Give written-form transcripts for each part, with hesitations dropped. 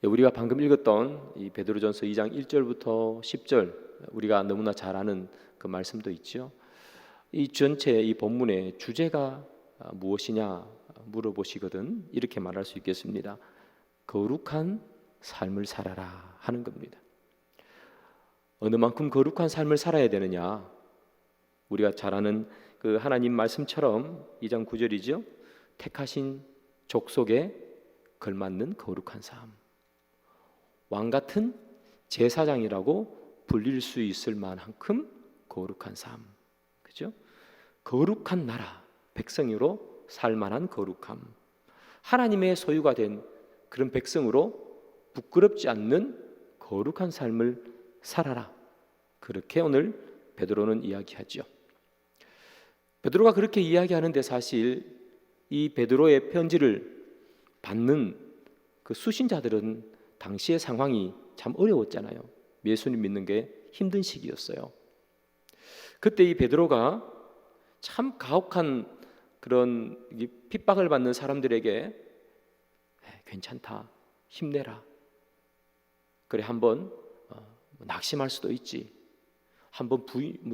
우리가 방금 읽었던 이 베드로전서 2장 1절부터 10절, 우리가 너무나 잘 아는 그 말씀도 있죠. 이 전체 이 본문의 주제가 무엇이냐 물어보시거든 이렇게 말할 수 있겠습니다. 거룩한 삶을 살아라 하는 겁니다. 어느 만큼 거룩한 삶을 살아야 되느냐, 우리가 잘 아는 그 하나님 말씀처럼 2장 9절이죠. 택하신 족속에 걸맞는 거룩한 삶, 왕 같은 제사장이라고 불릴 수 있을 만큼 거룩한 삶, 그죠? 거룩한 나라, 백성으로 살만한 거룩함, 하나님의 소유가 된 그런 백성으로 부끄럽지 않는 거룩한 삶을 살아라. 그렇게 오늘 베드로는 이야기하죠. 베드로가 그렇게 이야기하는데 사실 이 베드로의 편지를 받는 그 수신자들은 당시의 상황이 참 어려웠잖아요. 예수님 믿는 게 힘든 시기였어요. 그때 이 베드로가 참 가혹한 그런 핍박을 받는 사람들에게 괜찮다, 힘내라, 그래 한번 낙심할 수도 있지, 한번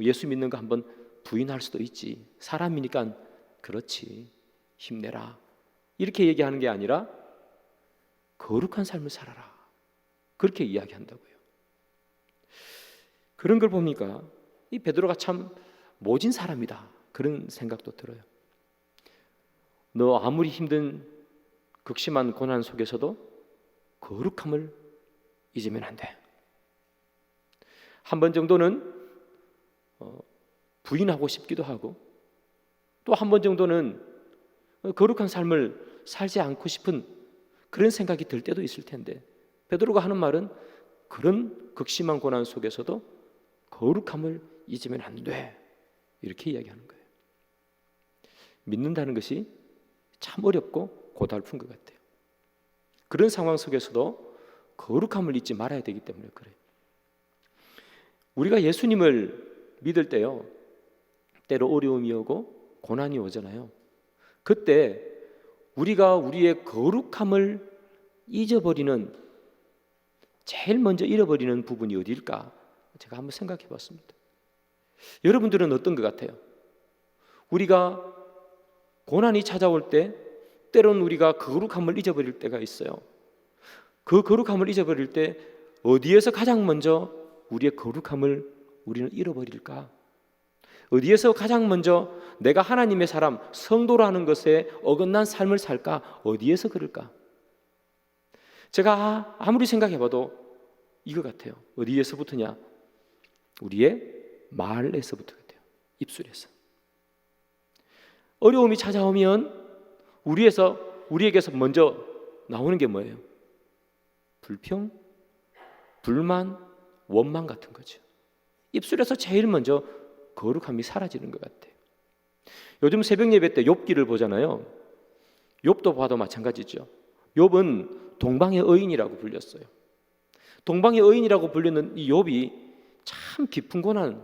예수 믿는 거 한번 부인할 수도 있지, 사람이니까 그렇지, 힘내라, 이렇게 얘기하는 게 아니라 거룩한 삶을 살아라, 그렇게 이야기한다고요. 그런 걸 보니까 이 베드로가 참 모진 사람이다, 그런 생각도 들어요. 너 아무리 힘든 극심한 고난 속에서도 거룩함을 잊으면 안 돼. 한 번 정도는 부인하고 싶기도 하고, 또 한 번 정도는 거룩한 삶을 살지 않고 싶은 그런 생각이 들 때도 있을 텐데, 베드로가 하는 말은 그런 극심한 고난 속에서도 거룩함을 잊으면 안 돼, 이렇게 이야기하는 거예요. 믿는다는 것이 참 어렵고 고달픈 것 같아요. 그런 상황 속에서도 거룩함을 잊지 말아야 되기 때문에 그래요. 우리가 예수님을 믿을 때요, 때로 어려움이 오고 고난이 오잖아요. 그때 우리가 우리의 거룩함을 잊어버리는, 제일 먼저 잃어버리는 부분이 어디일까? 제가 한번 생각해 봤습니다. 여러분들은 어떤 것 같아요? 우리가 고난이 찾아올 때 때로는 우리가 거룩함을 잊어버릴 때가 있어요. 그 거룩함을 잊어버릴 때 어디에서 가장 먼저 우리의 거룩함을 우리는 잃어버릴까? 어디에서 가장 먼저 내가 하나님의 사람, 성도라는 것에 어긋난 삶을 살까? 어디에서 그럴까? 제가 아무리 생각해봐도 이거 같아요. 어디에서부터냐? 우리의 말에서부터 같아요. 입술에서. 어려움이 찾아오면 우리에게서 먼저 나오는 게 뭐예요? 불평, 불만, 원망 같은 거죠. 입술에서 제일 먼저 거룩함이 사라지는 것 같아요. 요즘 새벽 예배 때 욥기를 보잖아요. 욥도 봐도 마찬가지죠. 욥은 동방의 의인이라고 불렸어요. 동방의 의인이라고 불리는 이 욥이 참 깊은 고난,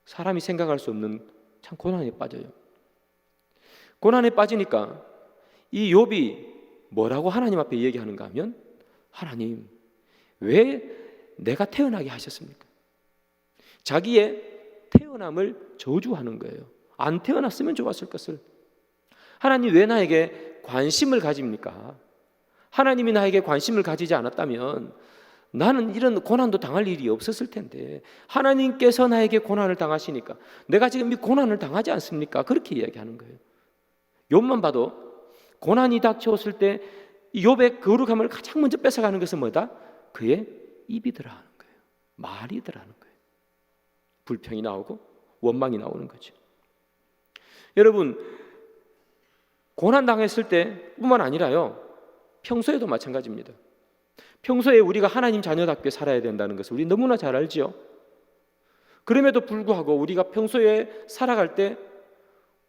사람이 생각할 수 없는 참 고난에 빠져요. 고난에 빠지니까 이 욥이 뭐라고 하나님 앞에 얘기하는가 하면, 하나님, 왜 내가 태어나게 하셨습니까? 자기의 태어남을 저주하는 거예요. 안 태어났으면 좋았을 것을. 하나님, 왜 나에게 관심을 가집니까? 하나님이 나에게 관심을 가지지 않았다면 나는 이런 고난도 당할 일이 없었을 텐데, 하나님께서 나에게 고난을 당하시니까 내가 지금 이 고난을 당하지 않습니까? 그렇게 이야기하는 거예요. 욥만 봐도 고난이 닥쳐왔을 때 욥의 거룩함을 가장 먼저 뺏어가는 것은 뭐다? 그의 입이더라 하는 거예요. 말이더라 하는 거예요. 불평이 나오고 원망이 나오는 거죠. 여러분, 고난 당했을 때뿐만 아니라요, 평소에도 마찬가지입니다. 평소에 우리가 하나님 자녀답게 살아야 된다는 것을 우리 너무나 잘 알지요. 그럼에도 불구하고 우리가 평소에 살아갈 때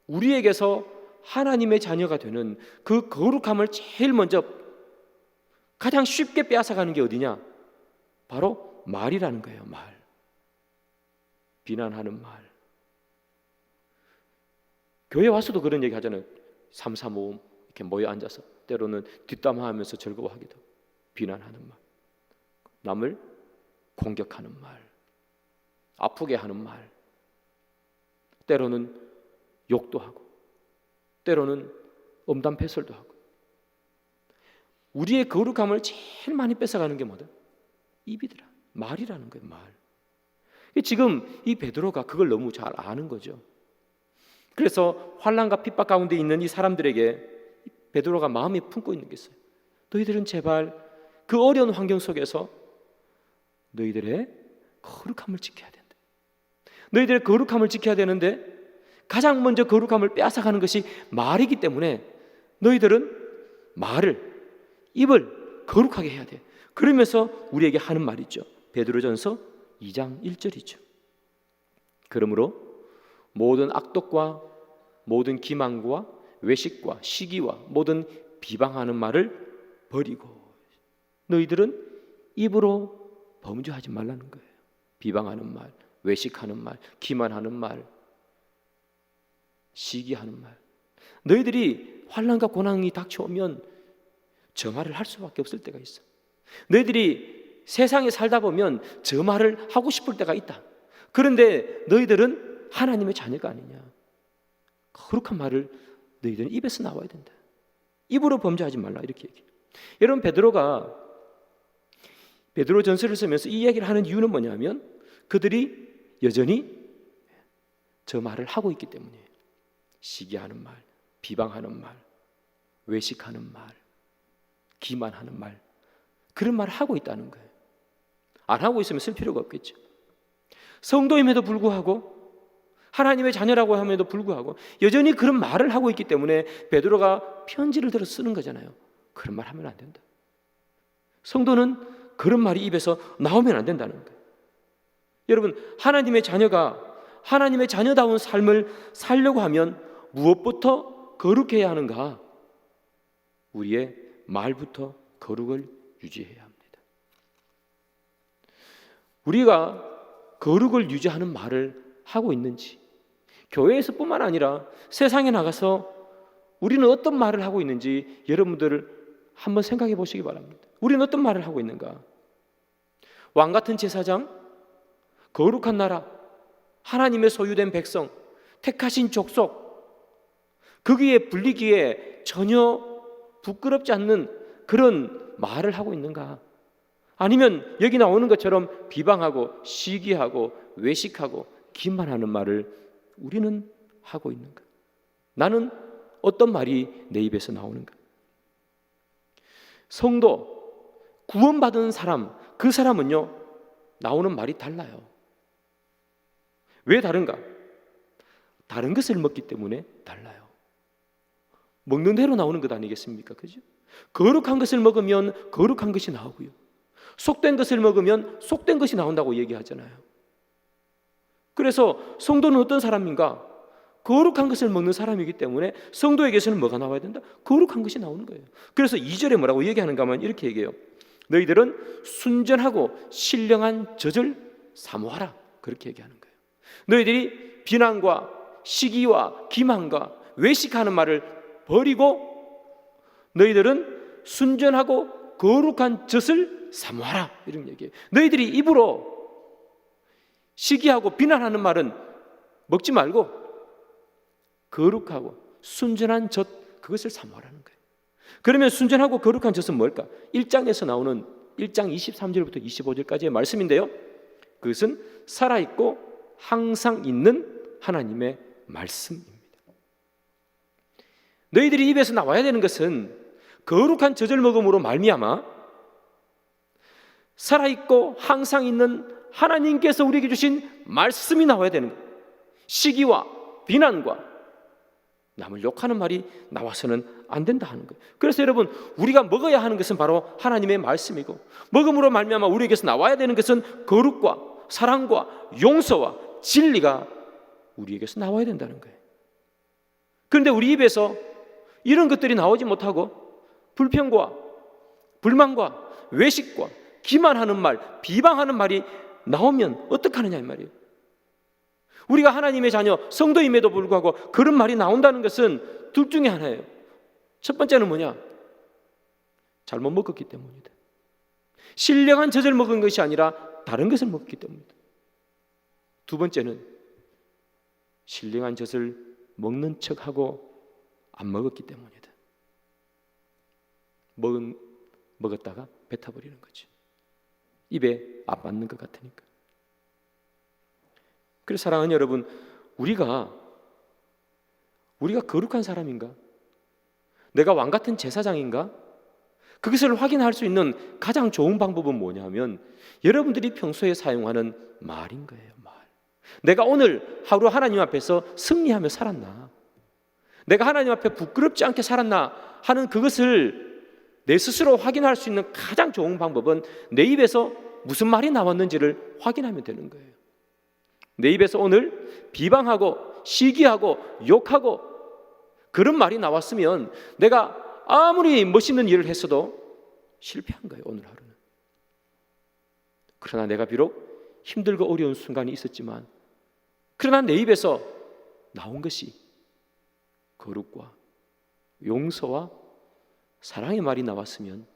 우리에게서 하나님의 자녀가 되는 그 거룩함을 제일 먼저 가장 쉽게 빼앗아가는 게 어디냐? 바로 말이라는 거예요. 말. 비난하는 말. 교회 와서도 그런 얘기 하잖아요. 삼삼오음 이렇게 모여 앉아서 때로는 뒷담화하면서 즐거워하기도, 비난하는 말, 남을 공격하는 말, 아프게 하는 말, 때로는 욕도 하고 때로는 엄담패설도 하고. 우리의 거룩함을 제일 많이 뺏어가는 게 뭐다? 입이더라. 말이라는 거예요. 말. 지금 이 베드로가 그걸 너무 잘 아는 거죠. 그래서 환난과 핍박 가운데 있는 이 사람들에게 베드로가 마음에 품고 있는 게 있어요. 너희들은 제발 그 어려운 환경 속에서 너희들의 거룩함을 지켜야 된다. 너희들의 거룩함을 지켜야 되는데 가장 먼저 거룩함을 빼앗아가는 것이 말이기 때문에 너희들은 말을, 입을 거룩하게 해야 돼. 그러면서 우리에게 하는 말이 있죠. 베드로전서 2장 1절이죠. 그러므로 모든 악독과 모든 기만과 외식과 시기와 모든 비방하는 말을 버리고. 너희들은 입으로 범죄하지 말라는 거예요. 비방하는 말, 외식하는 말, 기만하는 말, 시기하는 말. 너희들이 환난과 고난이 닥쳐오면 저 말을 할 수밖에 없을 때가 있어. 너희들이 세상에 살다 보면 저 말을 하고 싶을 때가 있다. 그런데 너희들은 하나님의 자녀가 아니냐. 거룩한 말을 너희들은 입에서 나와야 된다. 입으로 범죄하지 말라 이렇게 얘기해요. 여러분, 베드로가 베드로 전서를 쓰면서 이 이야기를 하는 이유는 뭐냐면 그들이 여전히 저 말을 하고 있기 때문이에요. 시기하는 말, 비방하는 말, 외식하는 말, 기만하는 말, 그런 말을 하고 있다는 거예요. 안 하고 있으면 쓸 필요가 없겠죠. 성도임에도 불구하고 하나님의 자녀라고 함에도 불구하고 여전히 그런 말을 하고 있기 때문에 베드로가 편지를 들어 쓰는 거잖아요. 그런 말 하면 안 된다. 성도는 그런 말이 입에서 나오면 안 된다는 거예요. 여러분, 하나님의 자녀가 하나님의 자녀다운 삶을 살려고 하면 무엇부터 거룩해야 하는가? 우리의 말부터 거룩을 유지해야 합니다. 우리가 거룩을 유지하는 말을 하고 있는지, 교회에서뿐만 아니라 세상에 나가서 우리는 어떤 말을 하고 있는지 여러분들 한번 생각해 보시기 바랍니다. 우리는 어떤 말을 하고 있는가? 왕 같은 제사장, 거룩한 나라, 하나님의 소유된 백성, 택하신 족속, 거기에 불리기에 전혀 부끄럽지 않는 그런 말을 하고 있는가? 아니면 여기 나오는 것처럼 비방하고 시기하고 외식하고 기만하는 말을 우리는 하고 있는가? 나는 어떤 말이 내 입에서 나오는가? 성도, 구원받은 사람, 그 사람은요 나오는 말이 달라요. 왜 다른가? 다른 것을 먹기 때문에 달라요. 먹는 대로 나오는 것 아니겠습니까? 그죠? 거룩한 것을 먹으면 거룩한 것이 나오고요, 속된 것을 먹으면 속된 것이 나온다고 얘기하잖아요. 그래서 성도는 어떤 사람인가? 거룩한 것을 먹는 사람이기 때문에 성도에게서는 뭐가 나와야 된다? 거룩한 것이 나오는 거예요. 그래서 2절에 뭐라고 얘기하는가 하면 이렇게 얘기해요. 너희들은 순전하고 신령한 젖을 사모하라. 그렇게 얘기하는 거예요. 너희들이 비난과 시기와 기만과 외식하는 말을 버리고 너희들은 순전하고 거룩한 젖을 사모하라. 이런 얘기예요. 너희들이 입으로 시기하고 비난하는 말은 먹지 말고 거룩하고 순전한 젖, 그것을 사모하라는 거예요. 그러면 순전하고 거룩한 젖은 뭘까? 1장에서 나오는 1장 23절부터 25절까지의 말씀인데요, 그것은 살아있고 항상 있는 하나님의 말씀입니다. 너희들이 입에서 나와야 되는 것은 거룩한 젖을 먹음으로 말미암아 살아있고 항상 있는 하나님께서 우리에게 주신 말씀이 나와야 되는 거예요. 시기와 비난과 남을 욕하는 말이 나와서는 안 된다 하는 거예요. 그래서 여러분, 우리가 먹어야 하는 것은 바로 하나님의 말씀이고, 먹음으로 말미암아 우리에게서 나와야 되는 것은 거룩과 사랑과 용서와 진리가 우리에게서 나와야 된다는 거예요. 그런데 우리 입에서 이런 것들이 나오지 못하고 불평과 불만과 외식과 기만하는 말, 비방하는 말이 나오면 어떡하느냐 이 말이에요. 우리가 하나님의 자녀, 성도임에도 불구하고 그런 말이 나온다는 것은 둘 중에 하나예요. 첫 번째는 뭐냐? 잘못 먹었기 때문이다. 신령한 젖을 먹은 것이 아니라 다른 것을 먹기 때문입니다. 두 번째는 신령한 젖을 먹는 척하고 안 먹었기 때문이다. 먹었다가 뱉어버리는 거죠. 입에 안 맞는 것 같으니까. 그래서 사랑하는 여러분, 우리가 거룩한 사람인가? 내가 왕 같은 제사장인가? 그것을 확인할 수 있는 가장 좋은 방법은 뭐냐면 여러분들이 평소에 사용하는 말인 거예요. 말. 내가 오늘 하루 하나님 앞에서 승리하며 살았나? 내가 하나님 앞에 부끄럽지 않게 살았나 하는 그것을 내 스스로 확인할 수 있는 가장 좋은 방법은 내 입에서 무슨 말이 나왔는지를 확인하면 되는 거예요. 내 입에서 오늘 비방하고 시기하고 욕하고 그런 말이 나왔으면 내가 아무리 멋있는 일을 했어도 실패한 거예요. 오늘 하루는. 그러나 내가 비록 힘들고 어려운 순간이 있었지만 그러나 내 입에서 나온 것이 거룩과 용서와 사랑의 말이 나왔으면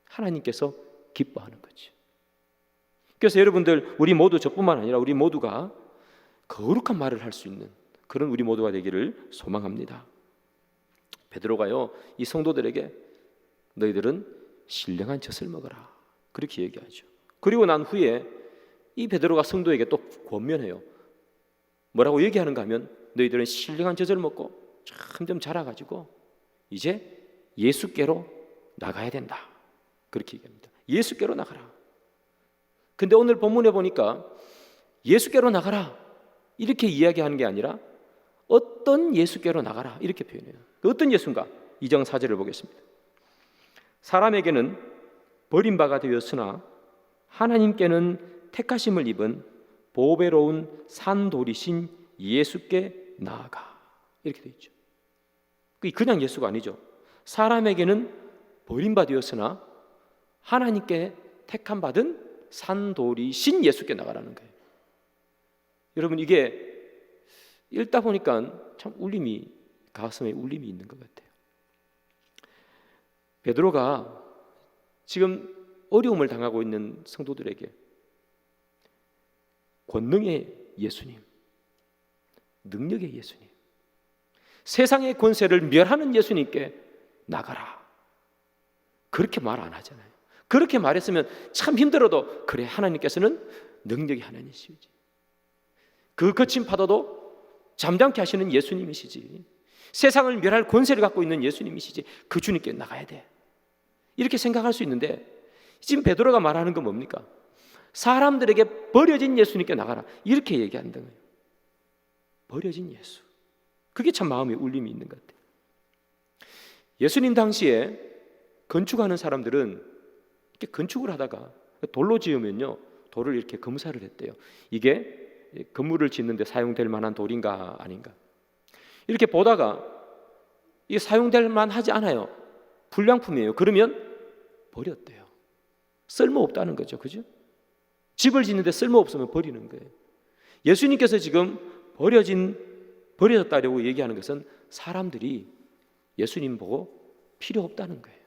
하나님께서 기뻐하는 거죠. 그래서 여러분들, 우리 모두, 저뿐만 아니라 우리 모두가 거룩한 말을 할 수 있는 그런 우리 모두가 되기를 소망합니다. 베드로가요, 이 성도들에게 너희들은 신령한 젖을 먹어라 그렇게 얘기하죠. 그리고 난 후에 이 베드로가 성도에게 또 권면해요. 뭐라고 얘기하는가 하면 너희들은 신령한 젖을 먹고 점점 자라가지고 이제 예수께로 나가야 된다 그렇게 얘기합니다. 예수께로 나가라. 근데 오늘 본문에 보니까 예수께로 나가라 이렇게 이야기하는 게 아니라 어떤 예수께로 나가라 이렇게 표현해요. 어떤 예수인가? 2장 4절을 보겠습니다. 사람에게는 버림받아 되었으나 하나님께는 택하심을 입은 보배로운 산돌이신 예수께 나아가 이렇게 되어 있죠. 그냥 예수가 아니죠. 사람에게는 버림받아 되었으나 하나님께 택함받은 산돌이신 예수께 나가라는 거예요. 여러분, 이게 읽다 보니까 참 가슴에 울림이 있는 것 같아요. 베드로가 지금 어려움을 당하고 있는 성도들에게 권능의 예수님, 능력의 예수님, 세상의 권세를 멸하는 예수님께 나가라 그렇게 말 안 하잖아요. 그렇게 말했으면 참 힘들어도 그래, 하나님께서는 능력의 하나님이시지, 그 거친 파도도 잠잠케 하시는 예수님이시지, 세상을 멸할 권세를 갖고 있는 예수님이시지, 그 주님께 나가야 돼 이렇게 생각할 수 있는데 지금 베드로가 말하는 건 뭡니까? 사람들에게 버려진 예수님께 나가라 이렇게 얘기한다는 거예요. 버려진 예수, 그게 참 마음에 울림이 있는 것 같아요. 예수님 당시에 건축하는 사람들은 이렇게 건축을 하다가 돌로 지으면요, 돌을 이렇게 검사를 했대요. 이게 건물을 짓는데 사용될 만한 돌인가 아닌가 이렇게 보다가 이게 사용될 만하지 않아요, 불량품이에요, 그러면 버렸대요. 쓸모없다는 거죠. 그죠? 집을 짓는데 쓸모없으면 버리는 거예요. 예수님께서 지금 버려졌다고 얘기하는 것은 사람들이 예수님 보고 필요 없다는 거예요.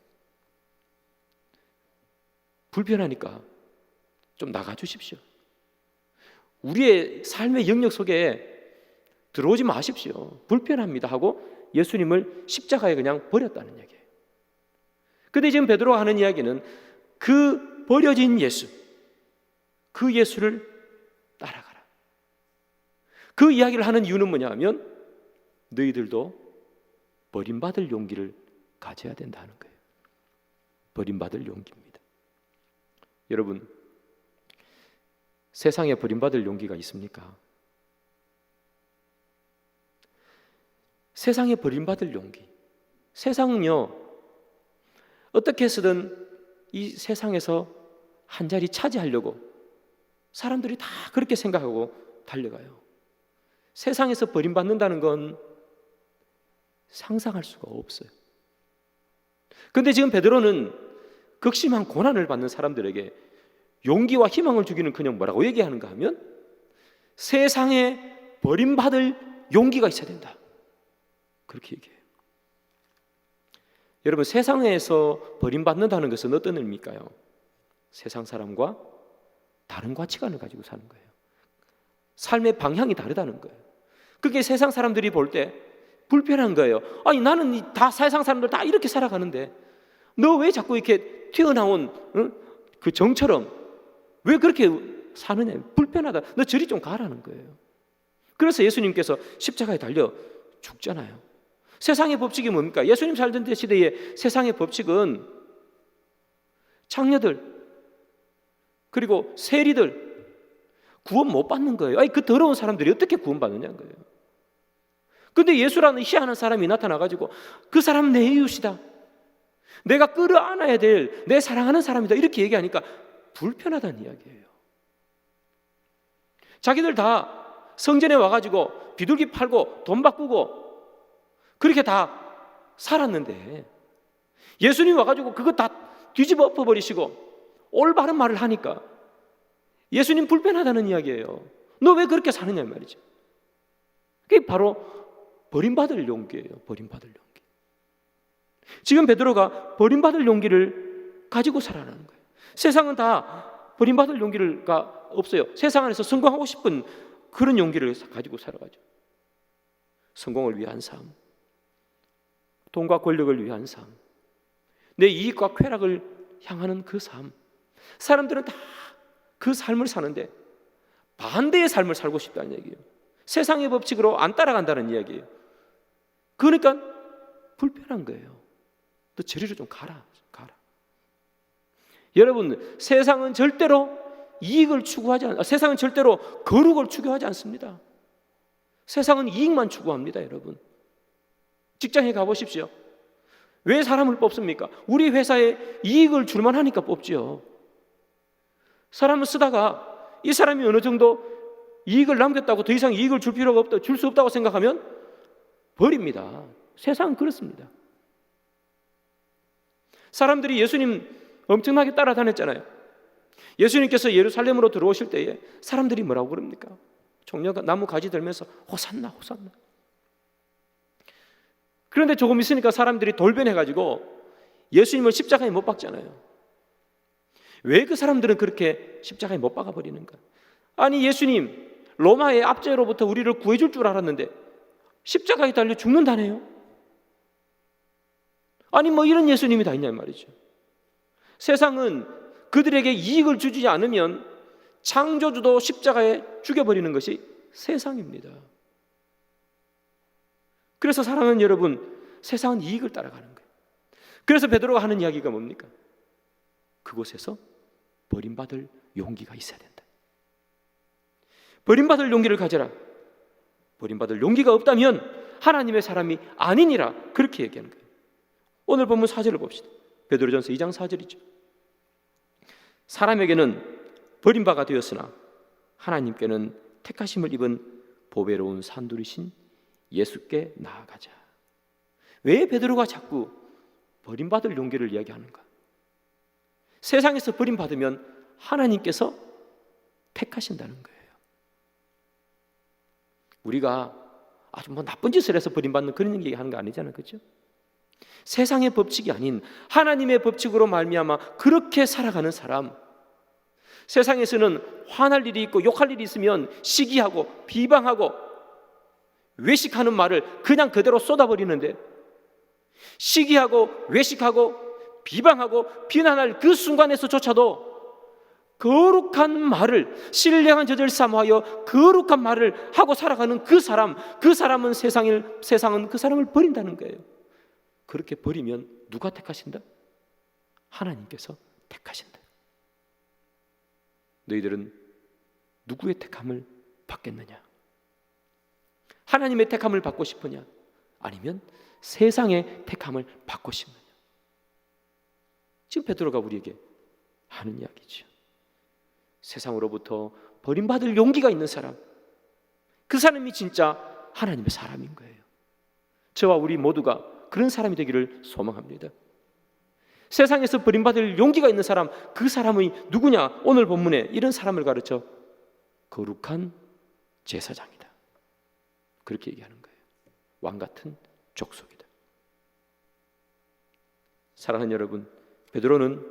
불편하니까 좀 나가 주십시오. 우리의 삶의 영역 속에 들어오지 마십시오. 불편합니다 하고 예수님을 십자가에 그냥 버렸다는 얘기예요. 근데 지금 베드로가 하는 이야기는 그 버려진 예수, 그 예수를 따라가라. 그 이야기를 하는 이유는 뭐냐면 너희들도 버림받을 용기를 가져야 된다는 거예요. 버림받을 용기입니다. 여러분, 세상에 버림받을 용기가 있습니까? 세상에 버림받을 용기. 세상은요, 어떻게 해서든 이 세상에서 한 자리 차지하려고 사람들이 다 그렇게 생각하고 달려가요. 세상에서 버림받는다는 건 상상할 수가 없어요. 그런데 지금 베드로는 극심한 고난을 받는 사람들에게 용기와 희망을 주기는커녕 뭐라고 얘기하는가 하면 세상에 버림받을 용기가 있어야 된다 그렇게 얘기해요. 여러분, 세상에서 버림받는다는 것은 어떤 의미일까요? 세상 사람과 다른 가치관을 가지고 사는 거예요. 삶의 방향이 다르다는 거예요. 그게 세상 사람들이 볼 때 불편한 거예요. 아니 나는 다 세상 사람들 다 이렇게 살아가는데 너 왜 자꾸 이렇게 튀어나온 그 정처럼 왜 그렇게 사느냐. 불편하다. 너 저리 좀 가라는 거예요. 그래서 예수님께서 십자가에 달려 죽잖아요. 세상의 법칙이 뭡니까? 예수님 살던 시대에 세상의 법칙은 창녀들 그리고 세리들 구원 못 받는 거예요. 아니 그 더러운 사람들이 어떻게 구원받느냐는 거예요. 근데 예수라는 희한한 사람이 나타나가지고 그 사람 내 이웃이다, 내가 끌어안아야 될 내 사랑하는 사람이다, 이렇게 얘기하니까 불편하다는 이야기예요. 자기들 다 성전에 와가지고 비둘기 팔고 돈 바꾸고 그렇게 다 살았는데 예수님 와가지고 그거 다 뒤집어 엎어버리시고 올바른 말을 하니까 예수님 불편하다는 이야기예요. 너 왜 그렇게 사느냐 말이죠. 그게 바로 버림받을 용기예요. 버림받을 용기. 지금 베드로가 버림받을 용기를 가지고 살아가는 거예요. 세상은 다 버림받을 용기가 없어요. 세상 안에서 성공하고 싶은 그런 용기를 가지고 살아가죠. 성공을 위한 삶, 돈과 권력을 위한 삶, 내 이익과 쾌락을 향하는 그 삶. 사람들은 다 그 삶을 사는데 반대의 삶을 살고 싶다는 얘기예요. 세상의 법칙으로 안 따라간다는 이야기예요. 그러니까 불편한 거예요. 너 저리로 좀 가라. 여러분, 세상은 절대로 이익을 추구하지 세상은 절대로 거룩을 추구하지 않습니다. 세상은 이익만 추구합니다. 여러분, 직장에 가보십시오. 왜 사람을 뽑습니까? 우리 회사에 이익을 줄만 하니까 뽑지요. 사람을 쓰다가 이 사람이 어느 정도 이익을 남겼다고 더 이상 이익을 줄 필요가 없다, 줄 수 없다고 생각하면 버립니다. 세상은 그렇습니다. 사람들이 예수님 엄청나게 따라다녔잖아요. 예수님께서 예루살렘으로 들어오실 때에 사람들이 뭐라고 그럽니까? 종려가 나무 가지 들면서 호산나 호산나. 그런데 조금 있으니까 사람들이 돌변해가지고 예수님을 십자가에 못 박잖아요. 왜 그 사람들은 그렇게 십자가에 못 박아버리는가? 아니 예수님 로마의 압제로부터 우리를 구해줄 줄 알았는데 십자가에 달려 죽는다네요. 아니 뭐 이런 예수님이 다 있냐 말이죠. 세상은 그들에게 이익을 주지 않으면 창조주도 십자가에 죽여버리는 것이 세상입니다. 그래서 사랑하는 여러분, 세상은 이익을 따라가는 거예요. 그래서 베드로가 하는 이야기가 뭡니까? 그곳에서 버림받을 용기가 있어야 된다. 버림받을 용기를 가져라. 버림받을 용기가 없다면 하나님의 사람이 아니니라, 그렇게 얘기하는 거예요. 오늘 본문 4절을 봅시다. 베드로전서 2장 4절이죠. 사람에게는 버림바가 되었으나 하나님께는 택하심을 입은 보배로운 산돌이신 예수께 나아가자. 왜 베드로가 자꾸 버림받을 용기를 이야기하는가? 세상에서 버림받으면 하나님께서 택하신다는 거예요. 우리가 아주 뭐 나쁜 짓을 해서 버림받는 그런 얘기하는 거 아니잖아요, 그렇죠? 세상의 법칙이 아닌 하나님의 법칙으로 말미암아 그렇게 살아가는 사람, 세상에서는 화날 일이 있고 욕할 일이 있으면 시기하고 비방하고 외식하는 말을 그냥 그대로 쏟아버리는데, 시기하고 외식하고 비방하고 비난할 그 순간에서조차도 거룩한 말을, 신령한 젖을 삼하여 거룩한 말을 하고 살아가는 그 사람은 세상은 그 사람을 버린다는 거예요. 그렇게 버리면 누가 택하신다? 하나님께서 택하신다. 너희들은 누구의 택함을 받겠느냐? 하나님의 택함을 받고 싶으냐? 아니면 세상의 택함을 받고 싶느냐? 지금 베드로가 우리에게 하는 이야기죠. 세상으로부터 버림받을 용기가 있는 사람, 그 사람이 진짜 하나님의 사람인 거예요. 저와 우리 모두가 그런 사람이 되기를 소망합니다. 세상에서 버림받을 용기가 있는 사람, 그 사람이 누구냐? 오늘 본문에 이런 사람을 가르쳐 거룩한 제사장이다, 그렇게 얘기하는 거예요. 왕같은 족속이다. 사랑하는 여러분, 베드로는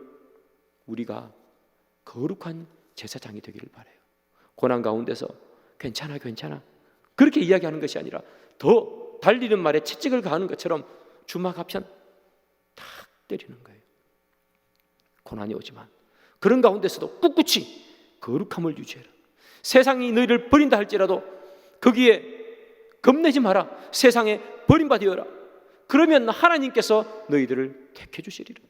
우리가 거룩한 제사장이 되기를 바라요. 고난 가운데서 괜찮아 그렇게 이야기하는 것이 아니라 더 달리는 말에 채찍을 가하는 것처럼 주막 앞편 탁 때리는 거예요. 고난이 오지만 그런 가운데서도 꿋꿋이 거룩함을 유지해라. 세상이 너희를 버린다 할지라도 거기에 겁내지 마라. 세상에 버림받으라. 그러면 하나님께서 너희들을 택해 주시리라.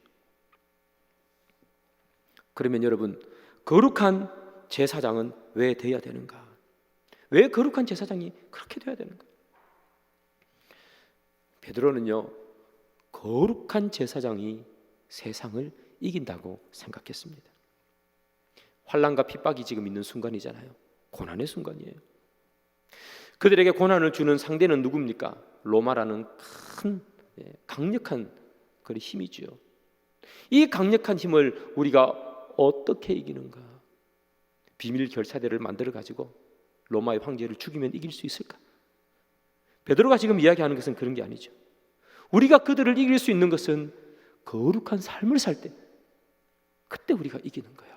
그러면 여러분, 거룩한 제사장은 왜 되어야 되는가? 왜 거룩한 제사장이 그렇게 되어야 되는가? 베드로는요, 거룩한 제사장이 세상을 이긴다고 생각했습니다. 환난과 핍박이 지금 있는 순간이잖아요. 고난의 순간이에요. 그들에게 고난을 주는 상대는 누굽니까? 로마라는 큰 강력한 그 힘이죠. 이 강력한 힘을 우리가 어떻게 이기는가? 비밀 결사대를 만들어 가지고 로마의 황제를 죽이면 이길 수 있을까? 베드로가 지금 이야기하는 것은 그런 게 아니죠. 우리가 그들을 이길 수 있는 것은 거룩한 삶을 살 때, 그때 우리가 이기는 거야.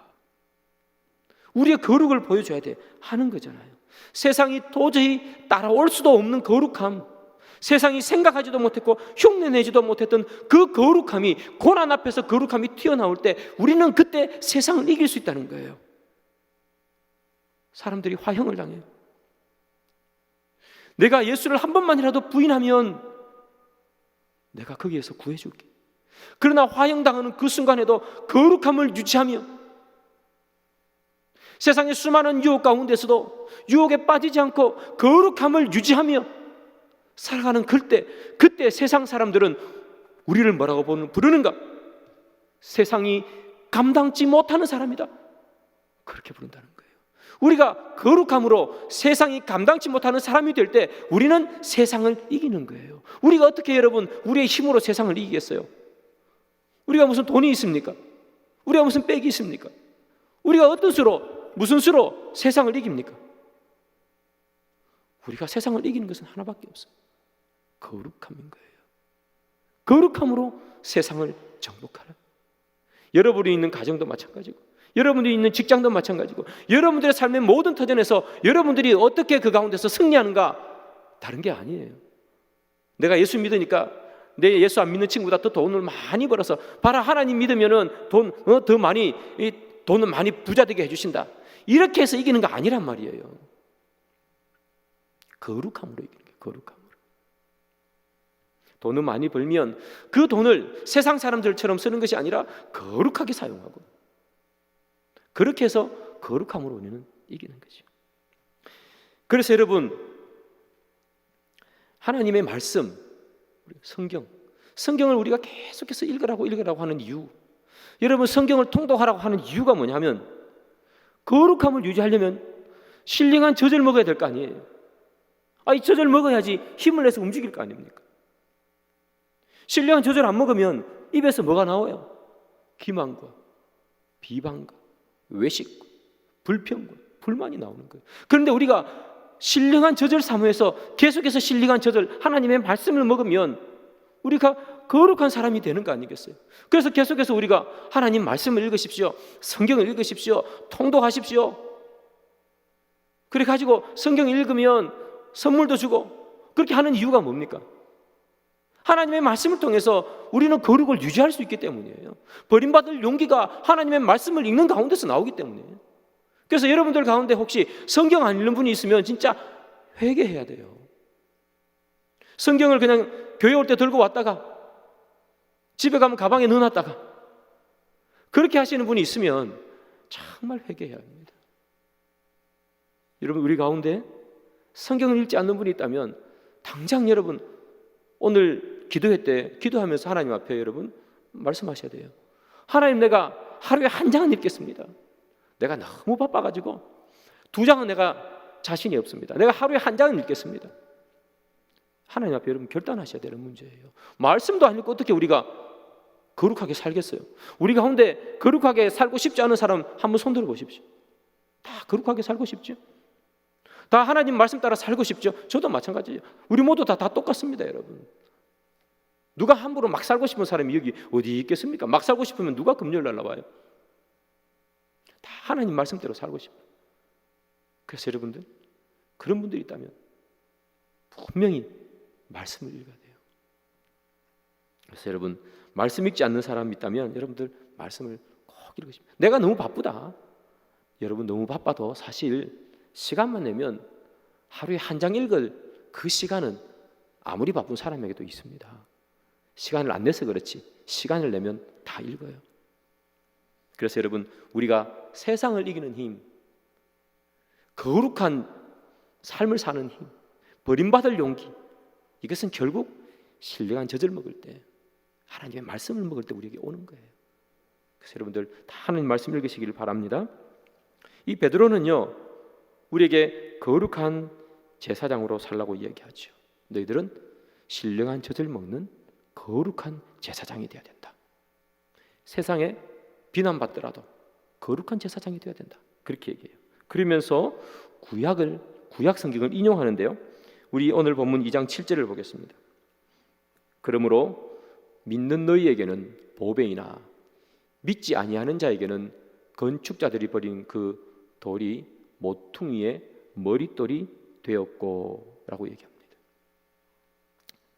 우리의 거룩을 보여줘야 돼 하는 거잖아요. 세상이 도저히 따라올 수도 없는 거룩함, 세상이 생각하지도 못했고 흉내내지도 못했던 그 거룩함이, 고난 앞에서 거룩함이 튀어나올 때 우리는 그때 세상을 이길 수 있다는 거예요. 사람들이 화형을 당해요. 내가 예수를 한 번만이라도 부인하면 내가 거기에서 구해줄게. 그러나 화형당하는 그 순간에도 거룩함을 유지하며, 세상의 수많은 유혹 가운데서도 유혹에 빠지지 않고 거룩함을 유지하며 살아가는 그때 세상 사람들은 우리를 뭐라고 부르는가? 세상이 감당치 못하는 사람이다, 그렇게 부른다는 거예요. 우리가 거룩함으로 세상이 감당치 못하는 사람이 될 때 우리는 세상을 이기는 거예요. 우리가 어떻게 여러분 우리의 힘으로 세상을 이기겠어요? 우리가 무슨 돈이 있습니까? 우리가 무슨 빽이 있습니까? 우리가 어떤 수로, 무슨 수로 세상을 이깁니까? 우리가 세상을 이기는 것은 하나밖에 없어요. 거룩함인 거예요. 거룩함으로 세상을 정복하라. 여러분이 있는 가정도 마찬가지고, 여러분들이 있는 직장도 마찬가지고, 여러분들의 삶의 모든 터전에서 여러분들이 어떻게 그 가운데서 승리하는가, 다른 게 아니에요. 내가 예수 믿으니까 내 예수 안 믿는 친구보다 더 돈을 많이 벌어서, 봐라, 하나님 믿으면은 더 많이, 돈을 많이 부자 되게 해주신다, 이렇게 해서 이기는 거 아니란 말이에요. 거룩함으로 이기는 거예요. 거룩함으로. 돈을 많이 벌면 그 돈을 세상 사람들처럼 쓰는 것이 아니라 거룩하게 사용하고, 그렇게 해서 거룩함으로 우리는 이기는 거죠. 그래서 여러분, 하나님의 말씀, 성경을 우리가 계속해서 읽으라고 하는 이유, 여러분 성경을 통독하라고 하는 이유가 뭐냐면, 거룩함을 유지하려면 신령한 젖을 먹어야 될 거 아니에요. 이 젖을 먹어야지 힘을 내서 움직일 거 아닙니까? 신령한 젖을 안 먹으면 입에서 뭐가 나와요? 기만과 비방과 외식과 불평과 불만이 나오는 거예요. 그런데 우리가 신령한 젖을 사모해서 계속해서 신령한 젖을, 하나님의 말씀을 먹으면 우리가 거룩한 사람이 되는 거 아니겠어요? 그래서 계속해서 우리가 하나님 말씀을 읽으십시오, 성경을 읽으십시오, 통독하십시오. 그래 가지고 성경 읽으면 선물도 주고, 그렇게 하는 이유가 뭡니까? 하나님의 말씀을 통해서 우리는 거룩을 유지할 수 있기 때문이에요. 버림받을 용기가 하나님의 말씀을 읽는 가운데서 나오기 때문이에요. 그래서 여러분들 가운데 혹시 성경 안 읽는 분이 있으면 진짜 회개해야 돼요. 성경을 그냥 교회 올 때 들고 왔다가 집에 가면 가방에 넣어놨다가 그렇게 하시는 분이 있으면 정말 회개해야 합니다. 여러분, 우리 가운데 성경을 읽지 않는 분이 있다면 당장 여러분 오늘 기도회 때 기도하면서 하나님 앞에 여러분 말씀하셔야 돼요. 하나님, 내가 하루에 한 장은 읽겠습니다. 내가 너무 바빠가지고 2장은 내가 자신이 없습니다. 내가 하루에 한 장은 읽겠습니다. 하나님 앞에 여러분 결단하셔야 되는 문제예요. 말씀도 안 읽고 어떻게 우리가 거룩하게 살겠어요? 우리 가운데 거룩하게 살고 싶지 않은 사람 한번 손 들어 보십시오. 다 거룩하게 살고 싶죠? 다 하나님 말씀 따라 살고 싶죠? 저도 마찬가지예요. 우리 모두 다 똑같습니다, 여러분. 누가 함부로 막 살고 싶은 사람이 여기 어디 있겠습니까? 막 살고 싶으면 누가 금요일 날 나와요? 다 하나님 말씀대로 살고 싶어요. 그래서 여러분들, 그런 분들이 있다면 분명히 말씀을 읽어야 돼요. 그래서 여러분, 말씀 읽지 않는 사람이 있다면 여러분들 말씀을 꼭 읽으십시오. 내가 너무 바쁘다. 여러분, 너무 바빠도 사실 시간만 내면 하루에 한 장 읽을 그 시간은 아무리 바쁜 사람에게도 있습니다. 시간을 안 내서 그렇지 시간을 내면 다 읽어요. 그래서 여러분, 우리가 세상을 이기는 힘, 거룩한 삶을 사는 힘, 버림받을 용기, 이것은 결국 신령한 젖을 먹을 때, 하나님의 말씀을 먹을 때 우리에게 오는 거예요. 그래서 여러분들 다 하나님 말씀 읽으시기를 바랍니다. 이 베드로는요, 우리에게 거룩한 제사장으로 살라고 이야기하죠. 너희들은 신령한 젖을 먹는 거룩한 제사장이 되어야 된다. 세상에 비난받더라도 거룩한 제사장이 되어야 된다. 그렇게 얘기해요. 그러면서 구약 성경을 인용하는데요. 우리 오늘 본문 2장 7절을 보겠습니다. 그러므로 믿는 너희에게는 보배이나 믿지 아니하는 자에게는 건축자들이 버린 그 돌이 모퉁이의 머릿돌이 되었고 라고 얘기합니다.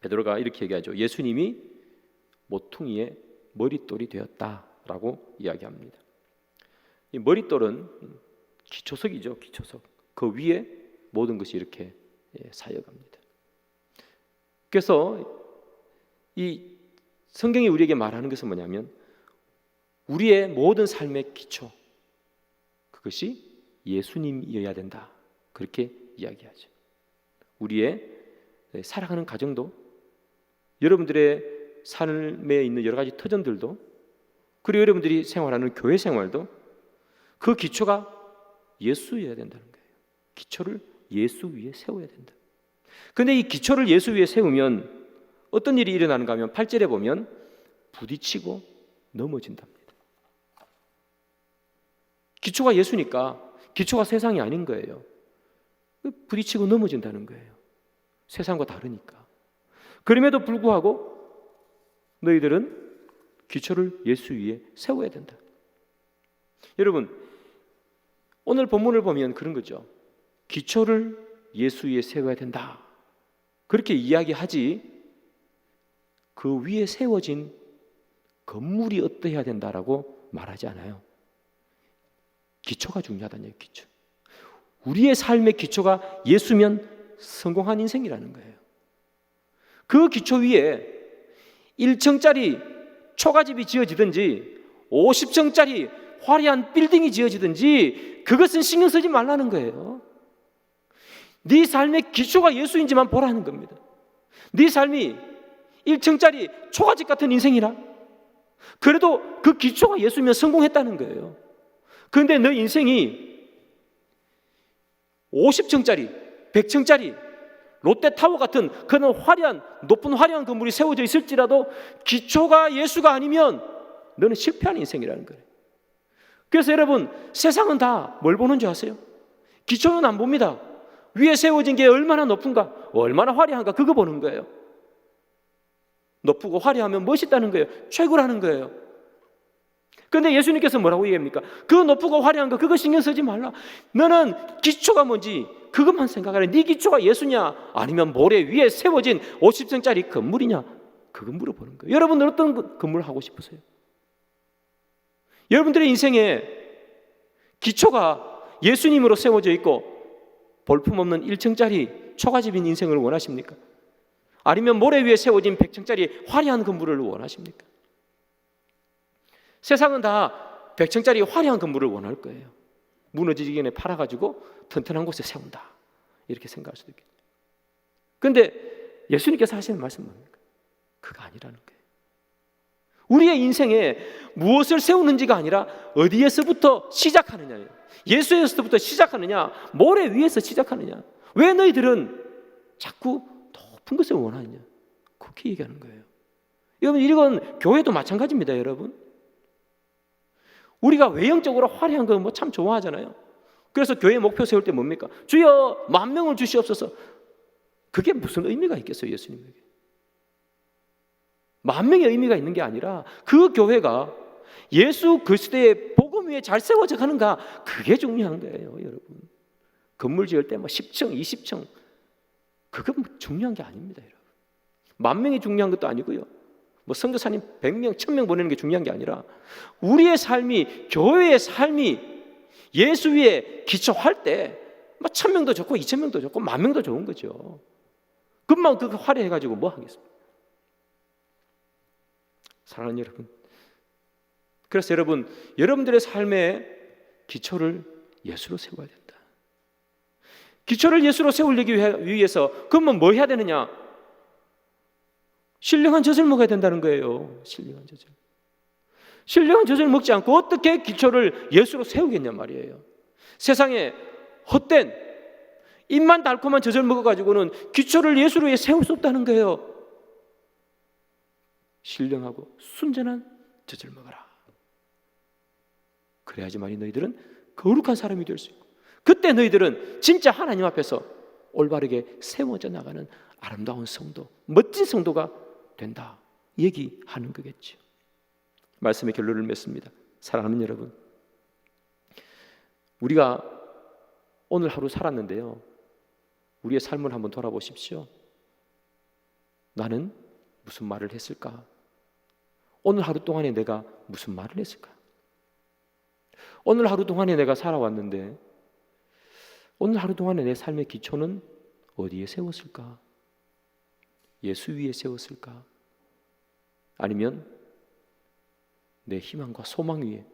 베드로가 이렇게 얘기하죠. 예수님이 모퉁이의 머릿돌이 되었다라고 이야기합니다. 이 머릿돌은 기초석이죠. 기초석. 그 위에 모든 것이 이렇게 쌓여갑니다. 그래서 이 성경이 우리에게 말하는 것은 뭐냐면 우리의 모든 삶의 기초, 그것이 예수님이어야 된다. 그렇게 이야기하죠. 우리의 살아가는 가정도, 여러분들의 삶에 있는 여러 가지 터전들도, 그리고 여러분들이 생활하는 교회 생활도 그 기초가 예수여야 된다는 거예요. 기초를 예수 위에 세워야 된다. 그런데 이 기초를 예수 위에 세우면 어떤 일이 일어나는가 하면 8절에 보면 부딪히고 넘어진답니다. 기초가 예수니까 기초가 세상이 아닌 거예요. 부딪히고 넘어진다는 거예요. 세상과 다르니까. 그럼에도 불구하고 너희들은 기초를 예수 위에 세워야 된다. 여러분, 오늘 본문을 보면 그런 거죠. 기초를 예수 위에 세워야 된다. 그렇게 이야기하지 그 위에 세워진 건물이 어떠해야 된다라고 말하지 않아요. 기초가 중요하다는 얘기예요. 기초. 우리의 삶의 기초가 예수면 성공한 인생이라는 거예요. 그 기초 위에 1층짜리 초가집이 지어지든지 50층짜리 화려한 빌딩이 지어지든지 그것은 신경 쓰지 말라는 거예요. 네 삶의 기초가 예수인지만 보라는 겁니다. 네 삶이 1층짜리 초가집 같은 인생이라 그래도 그 기초가 예수면 성공했다는 거예요. 그런데 너 인생이 50층짜리, 100층짜리 롯데타워 같은 그런 높은 화려한 건물이 세워져 있을지라도 기초가 예수가 아니면 너는 실패하는 인생이라는 거예요. 그래서 여러분, 세상은 다 뭘 보는 줄 아세요? 기초는 안 봅니다. 위에 세워진 게 얼마나 높은가, 얼마나 화려한가, 그거 보는 거예요. 높고 화려하면 멋있다는 거예요. 최고라는 거예요. 그런데 예수님께서 뭐라고 얘기합니까? 그 높고 화려한 거 그거 신경 쓰지 말라. 너는 기초가 뭔지 그것만 생각하라. 네 기초가 예수냐 아니면 모래 위에 세워진 50층짜리 건물이냐, 그거 물어보는 거예요. 여러분은 어떤 건물을 하고 싶으세요? 여러분들의 인생에 기초가 예수님으로 세워져 있고 볼품없는 1층짜리 초가집인 인생을 원하십니까? 아니면 모래 위에 세워진 100층짜리 화려한 건물을 원하십니까? 세상은 다 100층짜리 화려한 건물을 원할 거예요. 무너지기 전에 팔아가지고 튼튼한 곳에 세운다, 이렇게 생각할 수도 있겠죠. 그런데 예수님께서 하시는 말씀은 뭡니까? 그거 아니라는 거예요. 우리의 인생에 무엇을 세우는지가 아니라 어디에서부터 시작하느냐예요. 예수에서부터 시작하느냐, 모래 위에서 시작하느냐. 왜 너희들은 자꾸 높은 것을 원하느냐, 그렇게 얘기하는 거예요. 여러분, 이건 교회도 마찬가지입니다. 여러분, 우리가 외형적으로 화려한 거 뭐 참 좋아하잖아요. 그래서 교회 목표 세울 때 뭡니까? 주여 10,000명을 주시옵소서. 그게 무슨 의미가 있겠어요? 예수님에게 10,000명의 의미가 있는 게 아니라 그 교회가 예수 그리스도의 복음 위에 잘 세워져 가는가, 그게 중요한 거예요, 여러분. 건물 지을 때 10층, 20층 그건 중요한 게 아닙니다, 여러분. 10,000명이 중요한 것도 아니고요. 선교사님 100명, 1000명 보내는 게 중요한 게 아니라 우리의 삶이, 교회의 삶이 예수 위에 기초할 때 1000명도 좋고 2000명도 좋고 10,000명도 좋은 거죠. 금방 그거 화려해가지고 뭐 하겠습니까? 사랑하는 여러분, 그래서 여러분, 여러분들의 삶의 기초를 예수로 세워야 된다. 기초를 예수로 세우기 위해서 그러면 뭐 해야 되느냐? 신령한 젖을 먹어야 된다는 거예요. 신령한 젖을. 신령한 젖을 먹지 않고 어떻게 기초를 예수로 세우겠냐 말이에요. 세상에 헛된 입만 달콤한 젖을 먹어가지고는 기초를 예수로 세울 수 없다는 거예요. 신령하고 순전한 젖을 먹어라. 그래야지만이 너희들은 거룩한 사람이 될 수 있고, 그때 너희들은 진짜 하나님 앞에서 올바르게 세워져 나가는 아름다운 성도, 멋진 성도가 된다, 얘기하는 거겠죠. 말씀의 결론을 맺습니다. 사랑하는 여러분, 우리가 오늘 하루 살았는데요, 우리의 삶을 한번 돌아보십시오. 나는 무슨 말을 했을까? 오늘 하루 동안에 내가 무슨 말을 했을까? 오늘 하루 동안에 내가 살아왔는데 오늘 하루 동안에 내 삶의 기초는 어디에 세웠을까? 예수 위에 세웠을까? 아니면 내 희망과 소망 위에,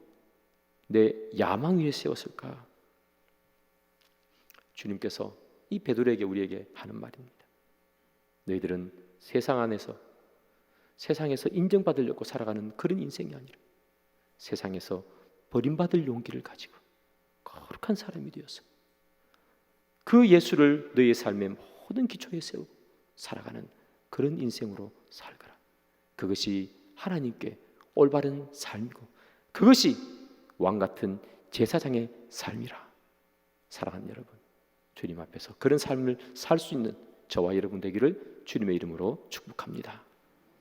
내 야망 위에 세웠을까? 주님께서 이 베드로에게, 우리에게 하는 말입니다. 너희들은 세상에서 인정받으려고 살아가는 그런 인생이 아니라 세상에서 버림받을 용기를 가지고 거룩한 사람이 되어서 그 예수를 너희의 삶의 모든 기초에 세우고 살아가는 그런 인생으로 살거라. 그것이 하나님께 올바른 삶이고 그것이 왕같은 제사장의 삶이라. 사랑하는 여러분, 주님 앞에서 그런 삶을 살 수 있는 저와 여러분 되기를 주님의 이름으로 축복합니다.